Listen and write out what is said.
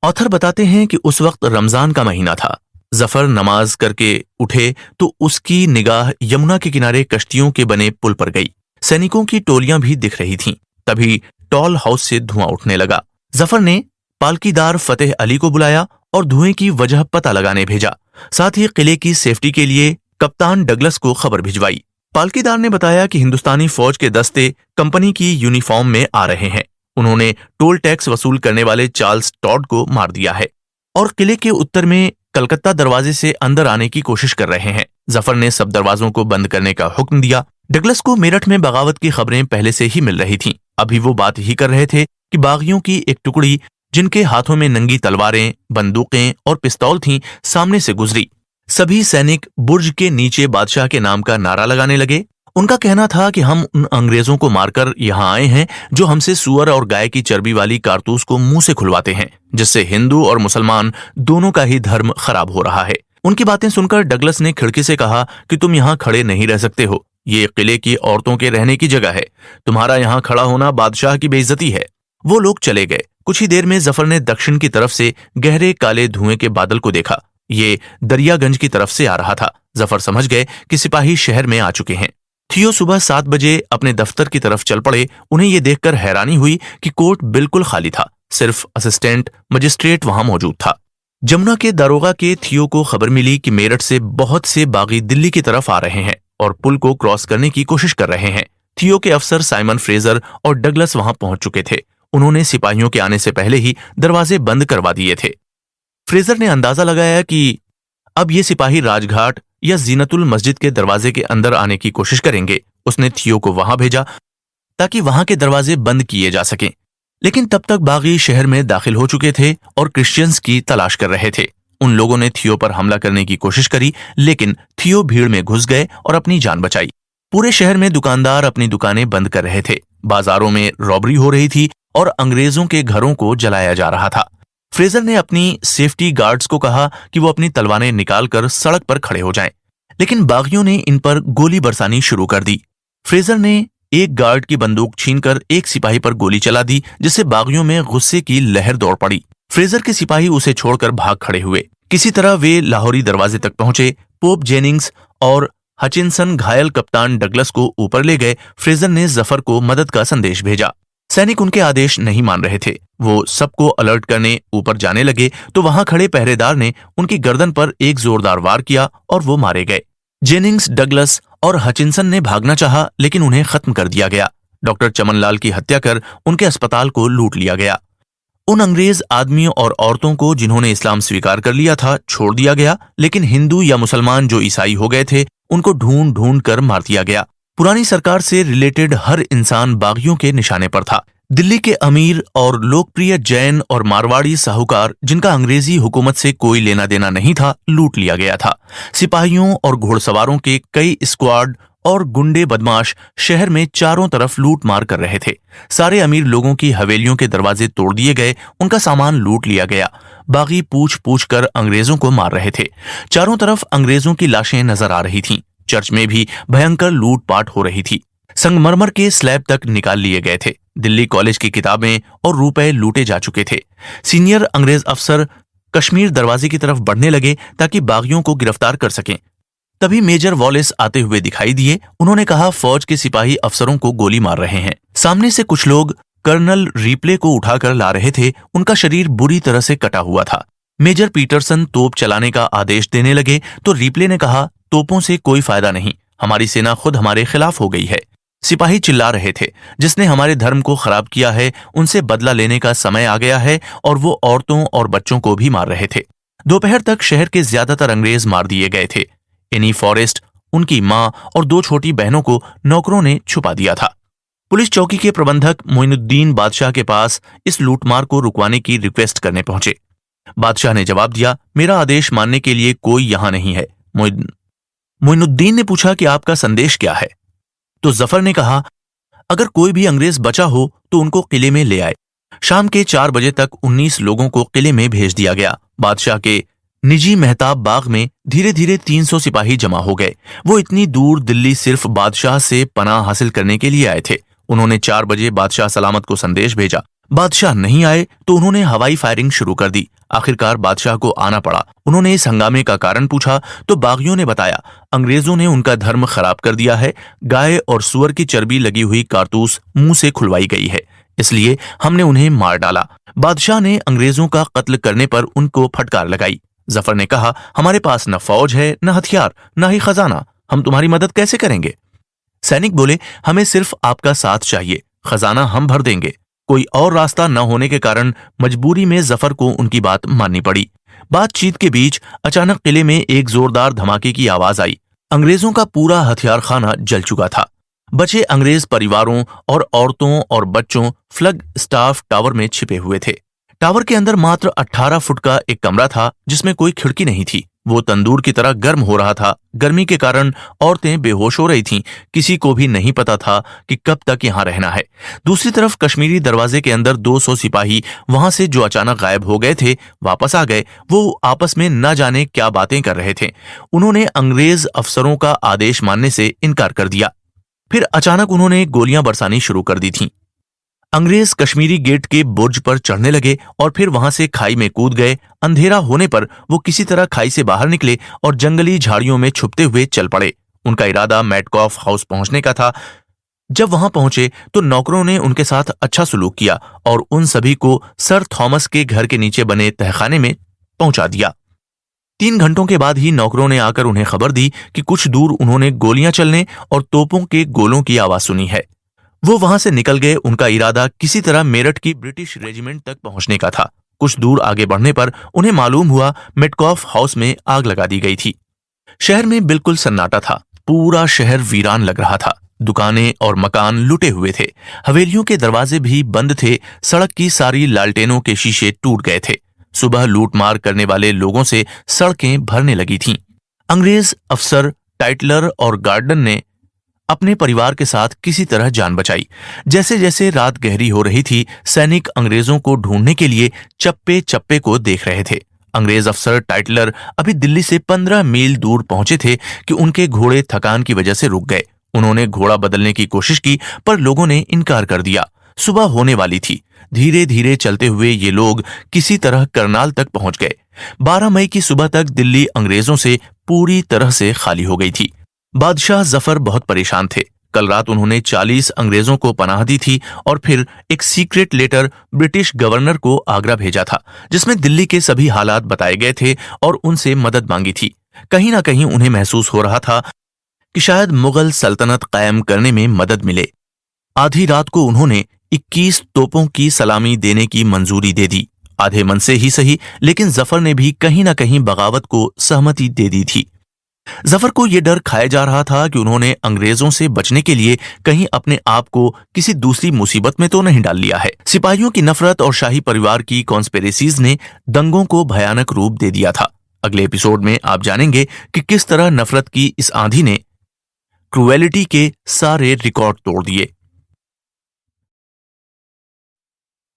Author बताते हैं कि उस वक्त रमजान का महीना था। जफर नमाज करके उठे तो उसकी निगाह यमुना के किनारे कश्तियों के बने पुल पर गई। सैनिकों की टोलियां भी दिख रही थीं। तभी टॉल हाउस से धुआं उठने लगा। जफर ने पालकीदार फतेह अली को बुलाया और धुएं की वजह पता लगाने भेजा। साथ ही किले की सेफ्टी के लिए कप्तान डगलस को खबर भिजवाई। पालकीदार ने बताया कि हिंदुस्तानी फौज के दस्ते कंपनी की यूनिफॉर्म में आ रहे हैं। उन्होंने टोल टैक्स वसूल करने वाले चार्ल्स टॉड को मार दिया है और किले के उत्तर में कलकत्ता दरवाजे से अंदर आने की कोशिश कर रहे हैं। जफर ने सब दरवाजों को बंद करने का हुक्म दिया। डगलस को मेरठ में बगावत की खबरें पहले से ही मिल रही थीं। अभी वो बात ही कर रहे थे कि बागियों की एक टुकड़ी, जिनके हाथों में नंगी तलवारें, बंदूकें और पिस्तौल थीं, सामने से गुजरी। सभी सैनिक बुर्ज के नीचे बादशाह के नाम का नारा लगाने लगे। उनका कहना था कि हम उन अंग्रेजों को मारकर यहाँ आए हैं जो हमसे सुअर और गाय की चर्बी वाली कारतूस को मुंह से खुलवाते हैं, जिससे हिंदू और मुसलमान दोनों का ही धर्म खराब हो रहा है। उनकी बातें सुनकर डगलस ने खिड़की से कहा कि तुम यहाँ खड़े नहीं रह सकते हो। ये किले की औरतों के रहने की जगह है। तुम्हारा यहाँ खड़ा होना बादशाह की बेइज्जती है। वो लोग चले गए। कुछ ही देर में जफर ने दक्षिण की तरफ से गहरे काले धुएं के बादल को देखा। ये दरियागंज की तरफ से आ रहा था। जफर समझ गए कि सिपाही शहर में आ चुके हैं। थियो सुबह 7 बजे अपने दफ्तर की तरफ चल पड़े। उन्हें यह देखकर हैरानी हुई कि कोर्ट बिल्कुल खाली था। सिर्फ असिस्टेंट मजिस्ट्रेट वहां मौजूद था। जमुना के दारोगा के थियो को खबर मिली कि मेरठ से बहुत से बागी दिल्ली की तरफ आ रहे हैं और पुल को क्रॉस करने की कोशिश कर रहे हैं। थियो के अफसर साइमन फ्रेजर और डगलस वहां पहुंच चुके थे। उन्होंने सिपाहियों के आने से पहले ही दरवाजे बंद करवा दिए थे। फ्रेजर ने अंदाजा लगाया कि अब ये सिपाही राजघाट या जीनतुल मस्जिद के दरवाजे के अंदर आने की कोशिश करेंगे। उसने थियो को वहां भेजा ताकि वहां के दरवाजे बंद किए जा सकें। लेकिन तब तक बागी शहर में दाखिल हो चुके थे और क्रिश्चियंस की तलाश कर रहे थे। उन लोगों ने थियो पर हमला करने की कोशिश करी, लेकिन थियो भीड़ में घुस गए और अपनी जान बचाई। पूरे शहर में दुकानदार अपनी दुकानें बंद कर रहे थे। बाजारों में रॉबरी हो रही थी और अंग्रेजों के घरों को जलाया जा रहा था। फ्रेजर ने अपनी सेफ्टी गार्ड्स को कहा कि वो अपनी तलवारें निकालकर सड़क पर खड़े हो जाएं, लेकिन बागियों ने इन पर गोली बरसानी शुरू कर दी। फ्रेजर ने एक गार्ड की बंदूक छीनकर एक सिपाही पर गोली चला दी, जिससे बागियों में गुस्से की लहर दौड़ पड़ी। फ्रेजर के सिपाही उसे छोड़कर भाग खड़े हुए। किसी तरह वे लाहौरी दरवाजे तक पहुंचे। पोप जेनिंग्स और हचिनसन घायल कप्तान डगलस को ऊपर ले गए। फ्रेजर ने जफर को मदद का संदेश भेजा। सैनिक उनके आदेश नहीं मान रहे थे। वो सबको अलर्ट करने ऊपर जाने लगे तो वहां खड़े पहरेदार ने उनकी गर्दन पर एक जोरदार वार किया और वो मारे गए। जेनिंग्स, डगलस और हचिनसन ने भागना चाहा, लेकिन उन्हें खत्म कर दिया गया। डॉक्टर चमनलाल की हत्या कर उनके अस्पताल को लूट लिया गया। उन अंग्रेज आदमियों और औरतों को जिन्होंने इस्लाम स्वीकार कर लिया था छोड़ दिया गया, लेकिन हिंदू या मुसलमान जो ईसाई हो गए थे उनको ढूंढ ढूंढ कर मार दिया गया। पुरानी सरकार से रिलेटेड हर इंसान बागियों के निशाने पर था। दिल्ली के अमीर और लोकप्रिय जैन और मारवाड़ी साहूकार, जिनका अंग्रेजी हुकूमत से कोई लेना देना नहीं था, लूट लिया गया था। सिपाहियों और घुड़सवारों के कई स्क्वाड और गुंडे बदमाश शहर में चारों तरफ लूट मार कर रहे थे। सारे अमीर लोगों की हवेलियों के दरवाजे तोड़ दिए गए, उनका सामान लूट लिया गया। बागी पूछ पूछ कर अंग्रेजों को मार रहे थे। चारों तरफ अंग्रेजों की लाशें नजर आ रही थीं। चर्च में भी भयंकर लूटपाट हो रही थी। संगमरमर के स्लैब तक निकाल लिए गए थे। दिल्ली कॉलेज की किताबें और रुपए लूटे जा चुके थे। सीनियर अंग्रेज अफसर कश्मीर दरवाजे की तरफ बढ़ने लगे ताकि बागियों को गिरफ्तार कर सकें। तभी मेजर वॉलेस आते हुए दिखाई दिए। उन्होंने कहा, फौज के सिपाही अफसरों को गोली मार रहे हैं। सामने से कुछ लोग कर्नल रिप्ले को उठाकर ला रहे थे। उनका शरीर बुरी तरह से कटा हुआ था। मेजर पीटरसन तोप चलाने का आदेश देने लगे तो रिप्ले ने कहा, तोपों से कोई फायदा नहीं, हमारी सेना खुद हमारे खिलाफ हो गई है। सिपाही चिल्ला रहे थे, जिसने हमारे धर्म को खराब किया है उनसे बदला लेने का समय आ गया है, और वो औरतों और बच्चों को भी मार रहे थे। दोपहर तक शहर के ज्यादातर अंग्रेज मार दिए गए थे। एनी फॉरेस्ट, उनकी मां और 2 छोटी बहनों को नौकरों ने छुपा दिया था। पुलिस चौकी के प्रबंधक मोइनुद्दीन बादशाह के पास इस लूटमार को रुकवाने की रिक्वेस्ट करने पहुंचे। बादशाह ने जवाब दिया, मेरा आदेश मानने के लिए कोई यहां नहीं है। मोइनुद्दीन ने पूछा कि आपका संदेश क्या है? तो जफर ने कहा, अगर कोई भी अंग्रेज बचा हो तो उनको किले में ले आए। शाम के 4 बजे तक 19 लोगों को किले में भेज दिया गया। बादशाह के निजी मेहताब बाग में धीरे धीरे 300 सिपाही जमा हो गए। वो इतनी दूर दिल्ली सिर्फ बादशाह से पनाह हासिल करने के लिए आए थे। उन्होंने 4 बजे बादशाह सलामत को संदेश भेजा। बादशाह नहीं आए तो उन्होंने हवाई फायरिंग शुरू कर दी। आखिरकार बादशाह को आना पड़ा। उन्होंने इस हंगामे का कारण पूछा तो बागियों ने बताया, अंग्रेजों ने उनका धर्म खराब कर दिया है। गाय और सुअर की चर्बी लगी हुई कारतूस मुंह से खुलवाई गई है, इसलिए हमने उन्हें मार डाला। बादशाह ने अंग्रेजों का कत्ल करने पर उनको फटकार लगाई। जफर ने कहा, हमारे पास न फौज है, न हथियार, न ही खजाना, हम तुम्हारी मदद कैसे करेंगे? सैनिक बोले, हमें सिर्फ आपका साथ चाहिए, खजाना हम भर देंगे। कोई और रास्ता न होने के कारण मजबूरी में जफर को उनकी बात माननी पड़ी। बातचीत के बीच अचानक किले में एक जोरदार धमाके की आवाज आई। अंग्रेजों का पूरा हथियार खाना जल चुका था। बचे अंग्रेज परिवारों और औरतों और बच्चों फ्लैग स्टाफ टावर में छिपे हुए थे। टावर के अंदर मात्र 18 फुट का एक कमरा था जिसमें कोई खिड़की नहीं थी। वो तंदूर की तरह गर्म हो रहा था। गर्मी के कारण औरतें बेहोश हो रही थीं। किसी को भी नहीं पता था कि कब तक यहाँ रहना है। दूसरी तरफ कश्मीरी दरवाजे के अंदर 200 सिपाही वहां से जो अचानक गायब हो गए थे वापस आ गए। वो आपस में न जाने क्या बातें कर रहे थे। उन्होंने अंग्रेज अफसरों का आदेश मानने से इनकार कर दिया। फिर अचानक उन्होंने गोलियां बरसानी शुरू कर दी थीं। अंग्रेज कश्मीरी गेट के बुर्ज पर चढ़ने लगे और फिर वहां से खाई में कूद गए। अंधेरा होने पर वो किसी तरह खाई से बाहर निकले और जंगली झाड़ियों में छुपते हुए चल पड़े। उनका इरादा मैडकॉफ हाउस पहुंचने का था। जब वहां पहुंचे तो नौकरों ने उनके साथ अच्छा सलूक किया और उन सभी को सर थॉमस के घर के नीचे बने तहखाने में पहुंचा दिया। 3 घंटों के बाद ही नौकरों ने आकर उन्हें खबर दी कि कुछ दूर उन्होंने गोलियां चलने और तोपों के गोलों की आवाज सुनी है। वो वहां से निकल गए। उनका इरादा किसी तरह मेरठ की ब्रिटिश रेजिमेंट तक पहुंचने का था। कुछ दूर आगे बढ़ने पर उन्हें मालूम हुआ मेडकॉफ हाउस में आग लगा दी गई थी। शहर में बिल्कुल सन्नाटा था। पूरा शहर वीरान लग रहा था। दुकानें और मकान लुटे हुए थे। हवेलियों के दरवाजे भी बंद थे। सड़क की सारी लालटेनों के शीशे टूट गए थे। सुबह लूटमार करने वाले लोगों से सड़कें भरने लगी थीं। अंग्रेज अफसर टाइटलर और गार्डन ने अपने परिवार के साथ किसी तरह जान बचाई। जैसे जैसे रात गहरी हो रही थी, सैनिक अंग्रेजों को ढूंढने के लिए चप्पे चप्पे को देख रहे थे। अंग्रेज अफसर टाइटलर अभी दिल्ली से 15 मील दूर पहुंचे थे कि उनके घोड़े थकान की वजह से रुक गए। उन्होंने घोड़ा बदलने की कोशिश की पर लोगों ने इनकार कर दिया। सुबह होने वाली थी। धीरे धीरे चलते हुए ये लोग किसी तरह करनाल तक पहुंच गए। 12 मई की सुबह तक दिल्ली अंग्रेजों से पूरी तरह से खाली हो गई थी। बादशाह जफर बहुत परेशान थे। कल रात उन्होंने 40 अंग्रेजों को पनाह दी थी और फिर एक सीक्रेट लेटर ब्रिटिश गवर्नर को आगरा भेजा था जिसमें दिल्ली के सभी हालात बताए गए थे और उनसे मदद मांगी थी। कहीं ना कहीं उन्हें महसूस हो रहा था कि शायद मुगल सल्तनत कायम करने में मदद मिले। आधी रात को उन्होंने 21 तोपों की सलामी देने की मंजूरी दे दी। आधे मन से ही सही, लेकिन जफर ने भी कहीं ना कहीं बगावत को सहमति दे दी थी। जफर को यह डर खाया जा रहा था कि उन्होंने अंग्रेजों से बचने के लिए कहीं अपने आप को किसी दूसरी मुसीबत में तो नहीं डाल लिया है। सिपाहियों की नफरत और शाही परिवार की कॉन्स्पिरेसीज ने दंगों को भयानक रूप दे दिया था। अगले एपिसोड में आप जानेंगे कि किस तरह नफरत की इस आंधी ने क्रुएलिटी के सारे रिकॉर्ड तोड़ दिए।